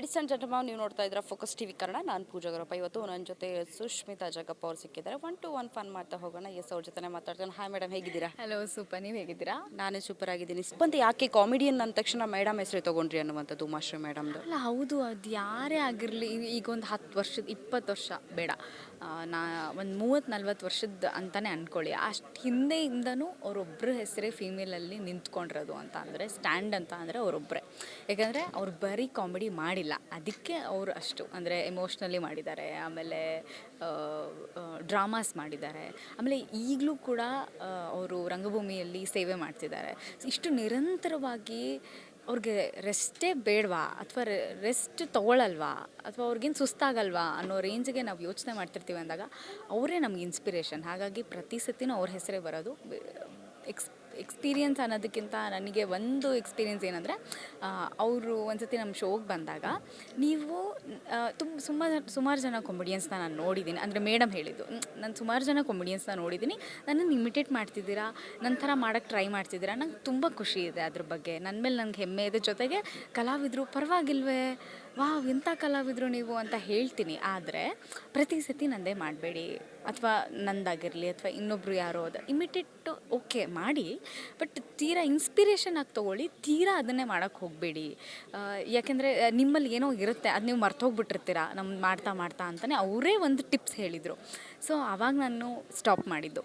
Ladies and gentleman ನೀವು ನೋಡ್ತಾ ಇದ್ದೀರಾ ಫೋಕಸ್ ಟಿವಿ ಕನ್ನಡ. ನಾನು ಪೂಜಾ ಗರಪ್ಪ. ಇವತ್ತು ನನ್ನ ಜೊತೆ ಸುಷ್ಮಿತಾ ಜಗಪ್ಪ ಅವ್ರು ಸಿಕ್ಕಿದ್ದಾರೆ. 1 to 1 ಫನ್ ಮಾಡ್ತಾ ಹೋಗೋಣ. ಅವ್ರ ಜೊತೆ ಮಾತಾಡ್ತಾನೆ. ಹಾಯ್ ಮೇಡಮ್, ಹೇಗಿದ್ದೀರಾ? Hello, super. ನೀವು ಹೇಗಿದ್ದೀರಾ? ನಾನು ಸೂಪರ್ ಆಗಿದ್ದೀನಿ. ಸ್ಪಂದಿ ಯಾಕೆ ಕಾಮಿಡಿಯನ್ ಅಂದ ತಕ್ಷಣ ಮೇಡಮ್ ಹೆಸರು ತೊಗೊಂಡ್ರಿ ಅನ್ನುವಂಥದ್ದು ಉಮಾಶ್ರೀ ಮೇಡಮ್ದು? ಅಲ್ಲ, ಹೌದು. ಅದು ಯಾರೇ ಆಗಿರಲಿ, ಈಗ ಒಂದು 10 ವರ್ಷದ 20 ವರ್ಷ ಬೇಡ, ನಾ ಒಂದು 30-40 ವರ್ಷದ ಅಂತಲೇ ಅಂದ್ಕೊಳ್ಳಿ. ಅಷ್ಟು ಹಿಂದೆಯಿಂದನೂ ಅವರೊಬ್ಬರ ಹೆಸರೇ ಫೀಮೇಲಲ್ಲಿ ನಿಂತ್ಕೊಂಡಿರೋದು ಅಂತ ಅಂದರೆ, ಸ್ಟ್ಯಾಂಡ್ ಅಂತ ಅಂದರೆ ಅವರೊಬ್ಬರೇ. ಯಾಕಂದರೆ ಅವ್ರು ಬರೀ ಕಾಮಿಡಿ ಮಾಡಿಲ್ಲ, ಅದಕ್ಕೆ ಅವರು ಅಷ್ಟು ಅಂದರೆ ಎಮೋಷ್ನಲಿ ಮಾಡಿದ್ದಾರೆ, ಆಮೇಲೆ ಡ್ರಾಮಾಸ್ ಮಾಡಿದ್ದಾರೆ, ಆಮೇಲೆ ಈಗಲೂ ಕೂಡ ಅವರು ರಂಗಭೂಮಿಯಲ್ಲಿ ಸೇವೆ ಮಾಡ್ತಿದ್ದಾರೆ. ಇಷ್ಟು ನಿರಂತರವಾಗಿ ಅವ್ರಿಗೆ ರೆಸ್ಟೇ ಬೇಡವಾ, ಅಥವಾ ರೆಸ್ಟ್ ತೊಗೊಳಲ್ವಾ, ಅಥವಾ ಅವ್ರಿಗೇನು ಸುಸ್ತಾಗಲ್ವಾ ಅನ್ನೋ ರೇಂಜಿಗೆ ನಾವು ಯೋಚನೆ ಮಾಡ್ತಿರ್ತೀವಿ ಅಂದಾಗ ಅವರೇ ನಮ್ಗೆ ಇನ್ಸ್ಪಿರೇಷನ್. ಹಾಗಾಗಿ ಪ್ರತಿ ಸತಿನೂ ಅವ್ರ ಹೆಸರೇ ಬರೋದು. ಎಕ್ಸ್ಪೀರಿಯನ್ಸ್ ಅನ್ನೋದಕ್ಕಿಂತ ನನಗೆ ಒಂದು ಎಕ್ಸ್ಪೀರಿಯನ್ಸ್ ಏನಂದರೆ, ಅವರು ಒಂದು ಸತಿ ನಮ್ಮ ಶೋಗೆ ಬಂದಾಗ, ನೀವು ಸುಮಾರು ಜನ ಕಾಮಿಡಿಯನ್ಸ್ನ ನಾನು ನೋಡಿದ್ದೀನಿ, ಅಂದರೆ ಮೇಡಮ್ ಹೇಳಿದ್ದು, ನಾನು ಸುಮಾರು ಜನ ಕಾಮಿಡಿಯನ್ಸ್ನ ನೋಡಿದ್ದೀನಿ, ನನ್ನನ್ನು ಇಮಿಟೇಟ್ ಮಾಡ್ತಿದ್ದೀರಾ, ನನ್ನ ಥರ ಮಾಡೋಕ್ಕೆ ಟ್ರೈ ಮಾಡ್ತಿದ್ದೀರಾ, ನಂಗೆ ತುಂಬ ಖುಷಿ ಇದೆ ಅದ್ರ ಬಗ್ಗೆ, ನನ್ನ ಮೇಲೆ ನಂಗೆ ಹೆಮ್ಮೆ ಇದೆ. ಜೊತೆಗೆ ಕಲಾವಿದರು ಪರವಾಗಿಲ್ವೇ, ವಾವ್ ಎಂಥ ಕಲಾವಿದರು ನೀವು ಅಂತ ಹೇಳ್ತೀನಿ. ಆದರೆ ಪ್ರತಿ ಸತಿ ನಂದೇ ಮಾಡಬೇಡಿ, ಅಥವಾ ನಂದಾಗಿರಲಿ ಅಥವಾ ಇನ್ನೊಬ್ಬರು ಯಾರೋ ಅದು ಇಮಿಟೇಟ್ ಓಕೆ ಮಾಡಿ, ಬಟ್ ತೀರಾ ಇನ್ಸ್ಪಿರೇಷನ್ ಆಗಿ ತೊಗೊಳ್ಳಿ, ತೀರಾ ಅದನ್ನೇ ಮಾಡೋಕ್ಕೆ ಹೋಗಬೇಡಿ. ಯಾಕೆಂದರೆ ನಿಮ್ಮಲ್ಲಿ ಏನೋ ಇರುತ್ತೆ, ಅದು ನೀವು ಮರ್ತೋಗ್ಬಿಟ್ಟಿರ್ತೀರ ನಮ್ಮ ಮಾಡ್ತಾ ಮಾಡ್ತಾ ಅಂತಲೇ ಅವರೇ ಒಂದು ಟಿಪ್ಸ್ ಹೇಳಿದರು. ಸೊ ಆವಾಗ ನಾನು ಸ್ಟಾಪ್ ಮಾಡಿದ್ದು.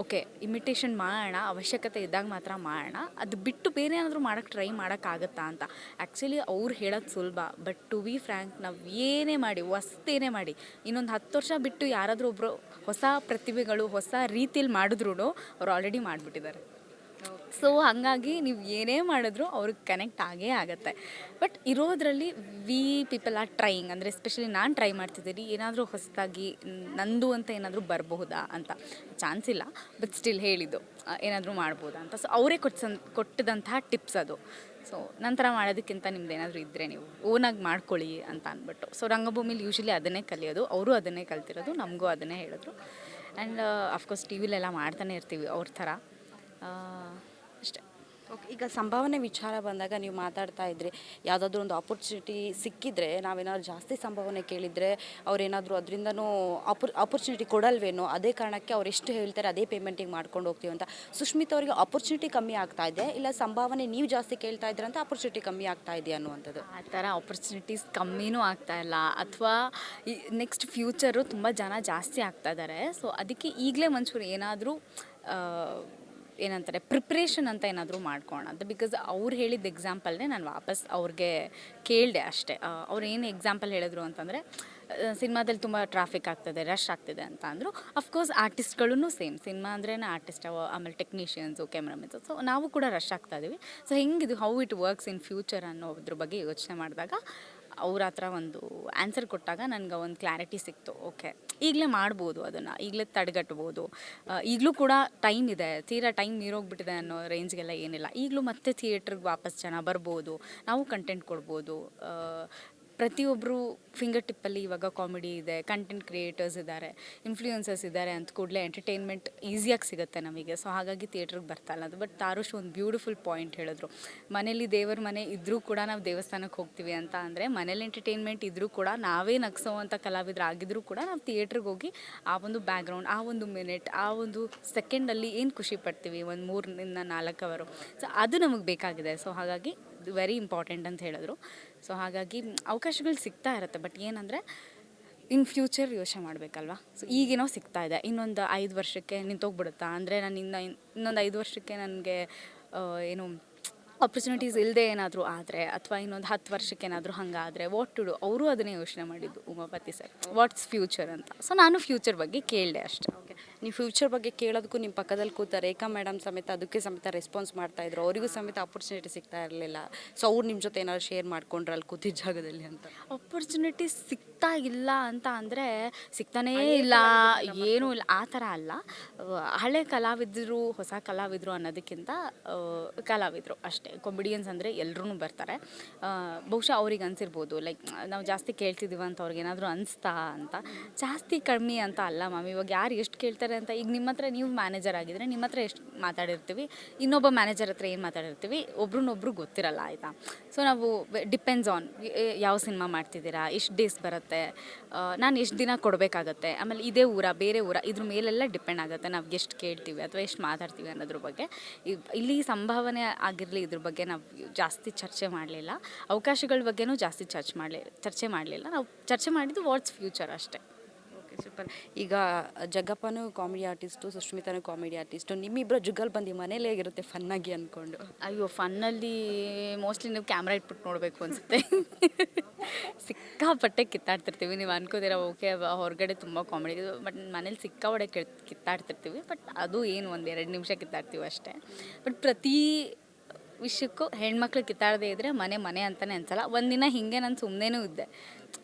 ಓಕೆ, ಇಮಿಟೇಷನ್ ಮಾಡೋಣ, ಅವಶ್ಯಕತೆ ಇದ್ದಾಗ ಮಾತ್ರ ಮಾಡೋಣ, ಅದು ಬಿಟ್ಟು ಬೇರೆ ಏನಾದರೂ ಮಾಡೋಕ್ಕೆ ಟ್ರೈ ಮಾಡೋಕ್ಕಾಗತ್ತಾ ಅಂತ. ಆ್ಯಕ್ಚುಲಿ ಅವ್ರು ಹೇಳೋದು ಸುಲಭ, ಬಟ್ ಟು ಬಿ ಫ್ರ್ಯಾಂಕ್, ನಾವು ಏನೇ ಮಾಡಿ, ಹೊಸ್ತೇನೇ ಮಾಡಿ, ಇನ್ನೊಂದು 10 ವರ್ಷ ಬಿಟ್ಟು ಯಾರಾದರೂ ಒಬ್ಬರು ಹೊಸ ಪ್ರತಿಭೆಗಳು ಹೊಸ ರೀತಿಯಲ್ಲಿ ಮಾಡಿದ್ರು ಅವ್ರು ಆಲ್ರೆಡಿ ಮಾಡಿಬಿಟ್ಟಿದ್ದಾರೆ. ಸೊ ಹಾಗಾಗಿ ನೀವು ಏನೇ ಮಾಡಿದ್ರೂ ಅವ್ರಿಗೆ ಕನೆಕ್ಟ್ ಆಗೇ ಆಗುತ್ತೆ. ಬಟ್ ಇರೋದರಲ್ಲಿ ವಿ ಪೀಪಲ್ ಆರ್ ಟ್ರೈಯಿಂಗ್, ಅಂದರೆ ಎಸ್ಪೆಷಲಿ ನಾನು ಟ್ರೈ ಮಾಡ್ತಿದ್ದೀನಿ, ಏನಾದರೂ ಹೊಸದಾಗಿ ನಂದು ಅಂತ ಏನಾದರೂ ಬರಬಹುದಾ ಅಂತ. ಚಾನ್ಸ್ ಇಲ್ಲ, ಬಟ್ ಸ್ಟಿಲ್ ಹೇಳಿದ್ದು ಏನಾದರೂ ಮಾಡ್ಬೋದಾ ಅಂತ. ಸೊ ಅವರೇ ಕೊಟ್ಟಿದಂತಹ ಟಿಪ್ಸ್ ಅದು. ಸೊ ನಂತರ ಮಾಡೋದಕ್ಕಿಂತ ನಿಮ್ದು ಏನಾದರೂ ಇದ್ದರೆ ನೀವು ಓನಾಗಿ ಮಾಡ್ಕೊಳ್ಳಿ ಅಂತ ಅಂದ್ಬಿಟ್ಟು. ಸೊ ರಂಗಭೂಮಿಲಿ ಯೂಶ್ವಲಿ ಅದನ್ನೇ ಕಲಿಯೋದು, ಅವರು ಅದನ್ನೇ ಕಲ್ತಿರೋದು, ನಮಗೂ ಅದನ್ನೇ ಹೇಳಿದ್ರು. ಆ್ಯಂಡ್ ಅಫ್ಕೋರ್ಸ್ ಟಿ ವಿಲೆಲ್ಲ ಮಾಡ್ತಾನೆ ಇರ್ತೀವಿ ಅವ್ರ ಥರ ಅಷ್ಟೇ. ಓಕೆ, ಈಗ ಸಂಭಾವನೆ ವಿಚಾರ ಬಂದಾಗ ನೀವು ಮಾತಾಡ್ತಾ ಇದ್ರಿ, ಯಾವುದಾದ್ರೂ ಒಂದು ಆಪರ್ಚುನಿಟಿ ಸಿಕ್ಕಿದ್ರೆ, ನಾವೇನಾದ್ರು ಜಾಸ್ತಿ ಸಂಭಾವನೆ ಕೇಳಿದರೆ ಅವ್ರೇನಾದರೂ ಅದರಿಂದನೂ ಆಪರ್ಚುನಿಟಿ ಕೊಡಲ್ವೇನೋ, ಅದೇ ಕಾರಣಕ್ಕೆ ಅವ್ರು ಎಷ್ಟು ಹೇಳ್ತಾರೆ ಅದೇ ಪೇಮೆಂಟಿಗೆ ಮಾಡ್ಕೊಂಡು ಹೋಗ್ತೀವಿ ಅಂತ. ಸುಷ್ಮಿತ್ ಅವರಿಗೆ ಆಪರ್ಚುನಿಟಿ ಕಮ್ಮಿ ಆಗ್ತಾ ಇದೆ, ಇಲ್ಲ ಸಂಭಾವನೆ ನೀವು ಜಾಸ್ತಿ ಕೇಳ್ತಾ ಇದ್ರಂತ ಆಪರ್ಚುನಿಟಿ ಕಮ್ಮಿ ಆಗ್ತಾ ಇದೆಯಾ ಅನ್ನುವಂಥದ್ದು? ಆ ಥರ ಆಪರ್ಚುನಿಟೀಸ್ ಕಮ್ಮಿನೂ ಆಗ್ತಾ ಇಲ್ಲ, ಅಥವಾ ಈ ನೆಕ್ಸ್ಟ್ ಫ್ಯೂಚರು ತುಂಬ ಜನ ಜಾಸ್ತಿ ಆಗ್ತಾ ಇದ್ದಾರೆ. ಸೊ ಅದಕ್ಕೆ ಈಗಲೇ ಒಂಚೂರು ಏನಾದರೂ ಏನಂತಾರೆ ಪ್ರಿಪ್ರೇಷನ್ ಅಂತ ಏನಾದರೂ ಮಾಡ್ಕೋಣ ಅಂತ. ಬಿಕಾಸ್ ಅವ್ರು ಹೇಳಿದ ಎಕ್ಸಾಂಪಲ್ನೇ ನಾನು ವಾಪಸ್ ಅವ್ರಿಗೆ ಕೇಳಿದೆ ಅಷ್ಟೇ. ಅವ್ರು ಏನು ಎಕ್ಸಾಂಪಲ್ ಹೇಳಿದ್ರು ಅಂತಂದರೆ, ಸಿನಿಮಾದಲ್ಲಿ ತುಂಬ ಟ್ರಾಫಿಕ್ ಆಗ್ತದೆ, ರಶ್ ಆಗ್ತಿದೆ ಅಂತ ಅಂದರು. ಅಫ್ಕೋರ್ಸ್ ಆರ್ಟಿಸ್ಟ್ಗಳೂ ಸೇಮ್, ಸಿನಿಮಾ ಅಂದ್ರೇ ಆರ್ಟಿಸ್ಟ್, ಆಮೇಲೆ ಟೆಕ್ನಿಷಿಯನ್ಸು, ಕ್ಯಾಮ್ರಾಮೆನ್ಸು, ಸೊ ನಾವು ಕೂಡ ರಶ್ ಆಗ್ತಾ ಇದ್ದೀವಿ. ಸೊ ಹೆಂಗಿದು how it works in future ಅನ್ನೋದ್ರ ಬಗ್ಗೆ ಯೋಚನೆ ಮಾಡಿದಾಗ, ಅವ್ರ ಹತ್ರ ಒಂದು ಆನ್ಸರ್ ಕೊಟ್ಟಾಗ ನನಗೆ ಒಂದು ಕ್ಲಾರಿಟಿ ಸಿಕ್ತು. ಓಕೆ, ಈಗಲೇ ಮಾಡ್ಬೋದು, ಅದನ್ನು ಈಗಲೇ ತಡೆಗಟ್ಬೋದು, ಈಗಲೂ ಕೂಡ ಟೈಮ್ ಇದೆ, ತೀರಾ ಟೈಮ್ ಮೀರೋಗ್ಬಿಟ್ಟಿದೆ ಅನ್ನೋ ರೇಂಜ್ಗೆಲ್ಲ ಏನಿಲ್ಲ. ಈಗಲೂ ಮತ್ತೆ ಥಿಯೇಟ್ರಿಗೆ ವಾಪಸ್ ಜನ ಬರ್ಬೋದು, ನಾವು ಕಂಟೆಂಟ್ ಕೊಡ್ಬೋದು. ಪ್ರತಿಯೊಬ್ಬರು ಫಿಂಗರ್ ಟಿಪ್ಪಲ್ಲಿ ಇವಾಗ ಕಾಮಿಡಿ ಇದೆ, ಕಂಟೆಂಟ್ ಕ್ರಿಯೇಟರ್ಸ್ ಇದ್ದಾರೆ, ಇನ್ಫ್ಲೂಯೆನ್ಸರ್ಸ್ ಇದ್ದಾರೆ ಅಂತ ಕೂಡಲೇ ಎಂಟರ್ಟೈನ್ಮೆಂಟ್ ಈಸಿಯಾಗಿ ಸಿಗುತ್ತೆ ನಮಗೆ. ಸೊ ಹಾಗಾಗಿ ಥಿಯೇಟ್ರಿಗೆ ಬರ್ತಾ ಇಲ್ಲ ಅದು. ಬಟ್ ತಾರುಷ್ ಒಂದು ಬ್ಯೂಟಿಫುಲ್ ಪಾಯಿಂಟ್ ಹೇಳಿದ್ರು, ಮನೇಲಿ ದೇವರ ಮನೆ ಇದ್ದರೂ ಕೂಡ ನಾವು ದೇವಸ್ಥಾನಕ್ಕೆ ಹೋಗ್ತೀವಿ ಅಂತ. ಅಂದರೆ ಮನೇಲಿ ಎಂಟರ್ಟೈನ್ಮೆಂಟ್ ಇದ್ದರೂ ಕೂಡ, ನಾವೇ ನಗ್ಸೋವಂಥ ಕಲಾವಿದ್ರು ಆಗಿದ್ರೂ ಕೂಡ ನಾವು ಥಿಯೇಟ್ರಿಗೆ ಹೋಗಿ ಆ ಒಂದು ಬ್ಯಾಕ್ಗ್ರೌಂಡ್, ಆ ಒಂದು ಮಿನಿಟ್, ಆ ಒಂದು ಸೆಕೆಂಡಲ್ಲಿ ಏನು ಖುಷಿ ಪಡ್ತೀವಿ, ಒಂದು 3-4 ಅವರು, ಸೊ ಅದು ನಮಗೆ ಬೇಕಾಗಿದೆ. ಸೊ ಹಾಗಾಗಿ ವೆರಿ ಇಂಪಾರ್ಟೆಂಟ್ ಅಂತ ಹೇಳಿದ್ರು. ಸೊ ಹಾಗಾಗಿ ಅವಕಾಶಗಳು ಸಿಗ್ತಾ ಇರುತ್ತೆ, ಬಟ್ ಏನಂದರೆ ಇನ್ ಫ್ಯೂಚರ್ ಯೋಚನೆ ಮಾಡಬೇಕಲ್ವ. ಸೊ ಈಗೇನೋ ಸಿಗ್ತಾ ಇದೆ, ಇನ್ನೊಂದು 5 ವರ್ಷಕ್ಕೆ ನಿಂತೋಗ್ಬಿಡುತ್ತಾ, ಅಂದರೆ ನಾನು ಇನ್ನೊಂದು 5 ವರ್ಷಕ್ಕೆ ನನಗೆ ಏನು ಆಪರ್ಚುನಿಟೀಸ್ ಇಲ್ಲದೆ ಏನಾದರೂ ಆದರೆ, ಅಥವಾ ಇನ್ನೊಂದು 10 ವರ್ಷಕ್ಕೆ ಏನಾದರೂ ಹಂಗಾದರೆ ವಾಟ್ ಟು ಡು. ಅವರು ಅದನ್ನೇ ಯೋಚನೆ ಮಾಡಿದ್ದು ಉಮಾಪತಿ ಸರ್, ವಾಟ್ಸ್ ಫ್ಯೂಚರ್ ಅಂತ. ಸೊ ನಾನು ಫ್ಯೂಚರ್ ಬಗ್ಗೆ ಕೇಳಿದೆ ಅಷ್ಟೇ. ಓಕೆ, ನೀವು ಫ್ಯೂಚರ್ ಬಗ್ಗೆ ಕೇಳೋದಕ್ಕೂ ನಿಮ್ಮ ಪಕ್ಕದಲ್ಲಿ ಕೂತ ರೇಖಾ ಮೇಡಮ್ ಸಮೇತ ಅದಕ್ಕೆ ಸಮೇತ ರೆಸ್ಪಾನ್ಸ್ ಮಾಡ್ತಾಯಿದ್ರು, ಅವರಿಗೂ ಸಮೇತ ಆಪರ್ಚುನಿಟಿ ಸಿಗ್ತಾ ಇರಲಿಲ್ಲ. ಸೊ ಅವ್ರು ನಿಮ್ಮ ಜೊತೆ ಏನಾದ್ರು ಶೇರ್ ಮಾಡ್ಕೊಂಡ್ರೆ ಅಲ್ಲಿ ಕೂತಿದ್ದ ಜಾಗದಲ್ಲಿ ಅಂತ? ಆಪರ್ಚುನಿಟಿ ಸಿಗ್ತಾ ಇಲ್ಲ ಅಂತ ಅಂದರೆ ಸಿಗ್ತಾನೇ ಇಲ್ಲ, ಏನೂ ಇಲ್ಲ ಆ ಥರ ಅಲ್ಲ. ಹಳೆ ಕಲಾವಿದರು ಹೊಸ ಕಲಾವಿದರು ಅನ್ನೋದಕ್ಕಿಂತ ಕಲಾವಿದರು ಅಷ್ಟೇ. ಕಾಮಿಡಿಯನ್ಸ್ ಅಂದರೆ ಎಲ್ಲರೂ ಬರ್ತಾರೆ. ಬಹುಶಃ ಅವ್ರಿಗೆ ಅನಿಸಿರ್ಬೋದು, ಲೈಕ್ ನಾವು ಜಾಸ್ತಿ ಕೇಳ್ತಿದ್ದೀವಿ ಅಂತ ಅವ್ರಿಗೆ ಏನಾದರೂ ಅನಿಸ್ತಾ ಅಂತ. ಜಾಸ್ತಿ ಕಮ್ಮಿ ಅಂತ ಅಲ್ಲ ಮ್ಯಾಮ್, ಇವಾಗ ಯಾರು ಎಷ್ಟು ಕೇಳ್ತಾರೆ ಹೇಳ್ತಾರೆ ಅಂತ, ಈಗ ನಿಮ್ಮ ಹತ್ರ ನೀವು ಮ್ಯಾನೇಜರ್ ಆಗಿದ್ರೆ ನಿಮ್ಮ ಹತ್ರ ಎಷ್ಟು ಮಾತಾಡಿರ್ತೀವಿ, ಇನ್ನೊಬ್ಬ ಮ್ಯಾನೇಜರ್ ಹತ್ರ ಏನು ಮಾತಾಡಿರ್ತೀವಿ, ಒಬ್ರನ್ನೊಬ್ರು ಗೊತ್ತಿರಲ್ಲ ಆಯಿತಾ. ಸೊ ನಾವು ಡಿಪೆಂಡ್ಸ್ ಆನ್ ಯಾವ ಸಿನಿಮಾ ಮಾಡ್ತಿದ್ದೀರಾ, ಎಷ್ಟು ಡೇಸ್ ಬರುತ್ತೆ, ನಾನು ಎಷ್ಟು ದಿನ ಕೊಡಬೇಕಾಗತ್ತೆ, ಆಮೇಲೆ ಇದೇ ಊರ ಬೇರೆ ಊರ, ಇದ್ರ ಮೇಲೆಲ್ಲ ಡಿಪೆಂಡ್ ಆಗುತ್ತೆ ನಾವು ಎಷ್ಟು ಕೇಳ್ತೀವಿ ಅಥವಾ ಎಷ್ಟು ಮಾತಾಡ್ತೀವಿ ಅನ್ನೋದ್ರ ಬಗ್ಗೆ. ಇಲ್ಲಿ ಸಂಭಾವನೆ ಆಗಿರಲಿ ಇದ್ರ ಬಗ್ಗೆ ನಾವು ಜಾಸ್ತಿ ಚರ್ಚೆ ಮಾಡಲಿಲ್ಲ, ಅವಕಾಶಗಳ ಬಗ್ಗೆನೂ ಜಾಸ್ತಿ ಚರ್ಚೆ ಮಾಡಲಿಲ್ಲ. ನಾವು ಚರ್ಚೆ ಮಾಡಿದ್ದು ವಾಟ್ಸ್ ಫ್ಯೂಚರ್ ಅಷ್ಟೇ. Okay, super. ಈಗ ಜಗ್ಗಪ್ಪನೂ ಕಾಮಿಡಿ ಆರ್ಟಿಸ್ಟು, ಸುಷ್ಮಿತಾನೂ ಕಾಮಿಡಿ ಆರ್ಟಿಸ್ಟು, ನಿಮ್ಮಿಬ್ಬರ ಜುಗಲ್ಬಂದಿ ಮನೇಲಿ ಹೇಗಿರುತ್ತೆ ಫನ್ನಾಗಿ ಅಂದ್ಕೊಂಡು? ಅಯ್ಯೋ, ಫನ್ನಲ್ಲಿ ಮೋಸ್ಟ್ಲಿ ನೀವು ಕ್ಯಾಮ್ರಾ ಇಟ್ಬಿಟ್ಟು ನೋಡಬೇಕು ಅನಿಸುತ್ತೆ. ಸಿಕ್ಕಾಪಟ್ಟೆ ಕಿತ್ತಾಡ್ತಿರ್ತೀವಿ. ನೀವು ಅನ್ಕೋತೀರ ಓಕೆ ಹೊರಗಡೆ ತುಂಬ ಕಾಮಿಡಿ, ಬಟ್ ಮನೇಲಿ ಸಿಕ್ಕಾಪಟ್ಟೆ ಕಿತ್ತಾಡ್ತಿರ್ತೀವಿ. ಬಟ್ ಅದು ಏನು 1-2 ನಿಮಿಷ ಕಿತ್ತಾಡ್ತೀವಿ ಅಷ್ಟೇ. ಬಟ್ ಪ್ರತಿ ವಿಷಯಕ್ಕೂ ಹೆಣ್ಮಕ್ಳು ಕಿತ್ತಾಡದೇ ಇದ್ದರೆ ಮನೆ ಅಂತಲೇ ಅನ್ಸಲ್ಲ. ಒಂದಿನ ಹೀಗೆ ನಾನು ಸುಮ್ಮನೆನೂ ಇದ್ದೆ.